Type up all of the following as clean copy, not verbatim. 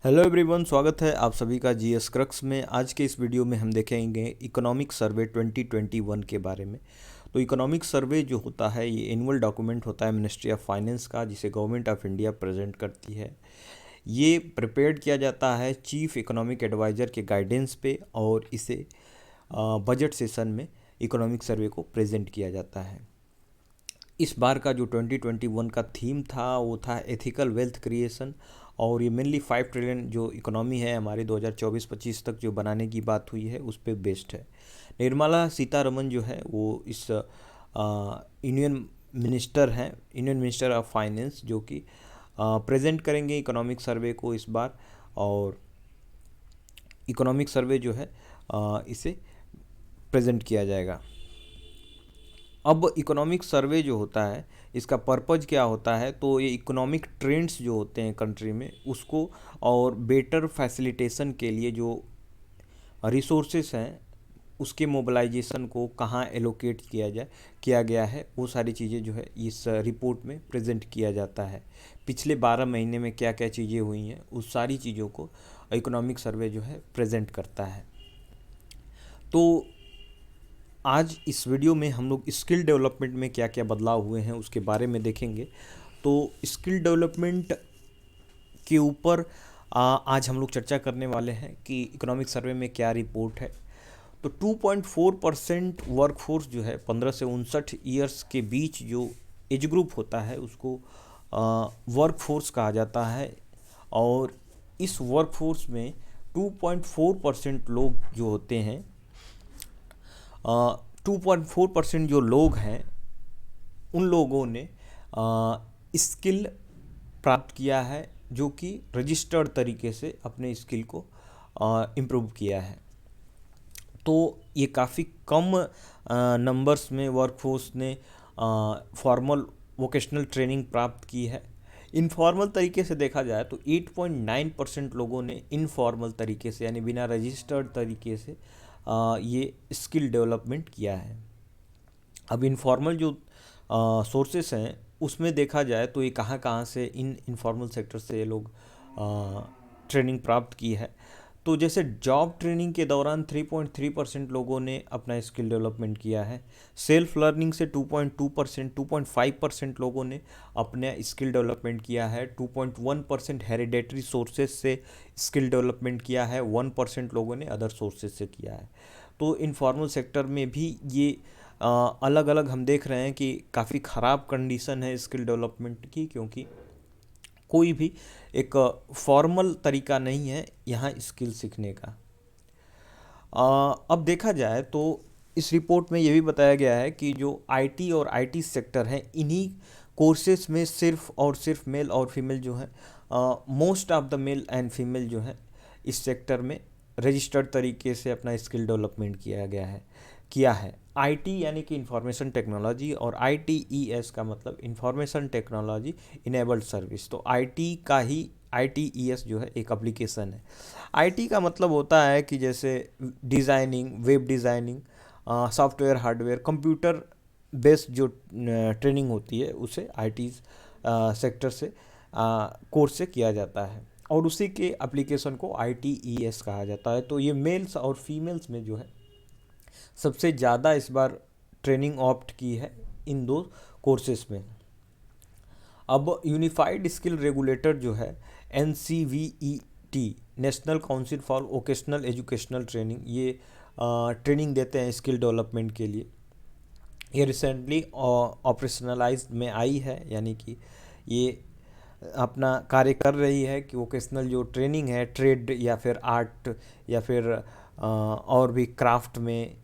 Hello everyone, स्वागत है आप सभी का जीएस क्रक्स में। आज के इस वीडियो में हम देखेंगे इकोनॉमिक सर्वे 2021 के बारे में। तो इकोनॉमिक सर्वे जो होता है ये एनुअल डॉक्यूमेंट होता है मिनिस्ट्री ऑफ फाइनेंस का, जिसे गवर्नमेंट ऑफ इंडिया प्रेजेंट करती है। ये प्रिपेयर्ड किया जाता है चीफ इकोनॉमिक एडवाइज़र के गाइडेंस पे, और इसे बजट सेशन में इकोनॉमिक सर्वे को प्रेजेंट किया जाता है। इस बार का जो 2021 का थीम था वो था एथिकल वेल्थ क्रिएशन, और ये मेनली 5 ट्रिलियन जो इकोनॉमी है हमारे 2024-25 तक जो बनाने की बात हुई है उस पर बेस्ड है। निर्मला सीतारमन जो है वो इस यूनियन मिनिस्टर ऑफ फाइनेंस, जो कि प्रेजेंट करेंगे इकोनॉमिक सर्वे को इस बार। और इकोनॉमिक सर्वे जो है इसे प्रेजेंट किया जाएगा। अब इकोनॉमिक सर्वे जो होता है इसका पर्पज़ क्या होता है, तो ये इकोनॉमिक ट्रेंड्स जो होते हैं कंट्री में उसको और बेटर फैसिलिटेशन के लिए जो रिसोर्सेस हैं उसके मोबिलाइजेशन को कहाँ एलोकेट किया गया है, वो सारी चीज़ें जो है इस रिपोर्ट में प्रेजेंट किया जाता है। पिछले 12 महीने में क्या क्या चीज़ें हुई हैं उस सारी चीज़ों को इकोनॉमिक सर्वे जो है प्रेजेंट करता है। तो आज इस वीडियो में हम लोग स्किल डेवलपमेंट में क्या क्या बदलाव हुए हैं उसके बारे में देखेंगे। तो स्किल डेवलपमेंट के ऊपर आज हम लोग चर्चा करने वाले हैं कि इकोनॉमिक सर्वे में क्या रिपोर्ट है। तो 2.4% वर्कफोर्स जो है 15 से 59 ईयर्स के बीच जो एज ग्रुप होता है उसको वर्कफोर्स कहा जाता है। और इस वर्कफोर्स में 2.4% लोग जो होते हैं 2.4% जो लोग हैं उन लोगों ने स्किल प्राप्त किया है, जो कि रजिस्टर्ड तरीके से अपने स्किल को इम्प्रूव किया है। तो ये काफ़ी कम नंबर्स में वर्कफोर्स ने फॉर्मल वोकेशनल ट्रेनिंग प्राप्त की है। इनफॉर्मल तरीके से देखा जाए तो 8.9% लोगों ने इनफॉर्मल तरीके से यानी बिना रजिस्टर्ड तरीके से ये स्किल डेवलपमेंट किया है। अब इनफॉर्मल जो सोर्सेस हैं उसमें देखा जाए तो ये कहाँ कहाँ से इनफॉर्मल सेक्टर से ये लोग ट्रेनिंग प्राप्त की है। तो जैसे जॉब ट्रेनिंग के दौरान 3.3% लोगों ने अपना स्किल डेवलपमेंट किया है। सेल्फ लर्निंग से 2.2%, 2.5% लोगों ने अपने स्किल डेवलपमेंट किया है। 2.1% हेरिडेटरी सोर्सेज से स्किल डेवलपमेंट किया है। 1% लोगों ने अदर सोर्सेज से किया है। तो इनफॉर्मल सेक्टर में भी ये अलग अलग हम देख रहे हैं कि काफ़ी ख़राब कंडीशन है स्किल डेवलपमेंट की, क्योंकि कोई भी एक फॉर्मल तरीका नहीं है यहाँ स्किल सीखने का। अब देखा जाए तो इस रिपोर्ट में ये भी बताया गया है कि जो आईटी और आईटी सेक्टर हैं इन्हीं कोर्सेज में सिर्फ और सिर्फ मेल और फीमेल जो है most of the male and female जो है इस सेक्टर में रजिस्टर्ड तरीके से अपना स्किल डेवलपमेंट किया है। आईटी यानी कि इंफॉर्मेशन टेक्नोलॉजी, और आईटीईएस का मतलब इंफॉर्मेशन टेक्नोलॉजी इनेबल्ड सर्विस। तो आईटी का ही आईटीईएस जो है एक एप्लीकेशन है। आईटी का मतलब होता है कि जैसे designing, web designing, software, hardware, computer based जो ट्रेनिंग होती है उसे आईटी सेक्टर से कोर्स से किया जाता है, और उसी के एप्लीकेशन को आईटीईएस कहा जाता है। तो ये मेल्स और फीमेल्स में जो है सबसे ज़्यादा इस बार ट्रेनिंग ऑप्ट की है इन दो कोर्सेज में। अब यूनिफाइड स्किल रेगुलेटर जो है NCVET, national council for vocational educational training, ये ट्रेनिंग देते हैं स्किल डेवलपमेंट के लिए। ये रिसेंटली ऑपरेशनलाइज में आई है, यानी कि ये अपना कार्य कर रही है कि वोकेशनल जो ट्रेनिंग है ट्रेड या फिर आर्ट या फिर और भी क्राफ्ट में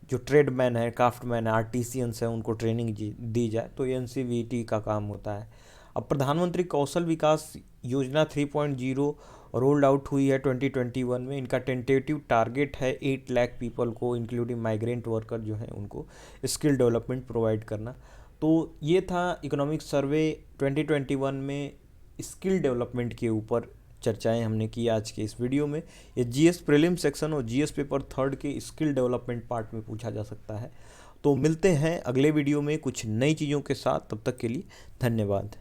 जो ट्रेडमैन है, क्राफ्टमैन है, आर्टिसियंस हैं, उनको ट्रेनिंग दी जाए। तो ये NCVT का काम होता है। अब प्रधानमंत्री कौशल विकास योजना 3.0 रोल्ड आउट हुई है 2021 में। इनका टेंटेटिव टारगेट है 8 लाख पीपल को, इंक्लूडिंग माइग्रेंट वर्कर जो हैं उनको स्किल डेवलपमेंट प्रोवाइड करना। तो ये था इकोनॉमिक सर्वे 2021 में स्किल डेवलपमेंट के ऊपर चर्चाएं हमने की आज के इस वीडियो में। ये जीएस प्रीलिम सेक्शन और जीएस पेपर 3 के स्किल डेवलपमेंट पार्ट में पूछा जा सकता है। तो मिलते हैं अगले वीडियो में कुछ नई चीज़ों के साथ, तब तक के लिए धन्यवाद।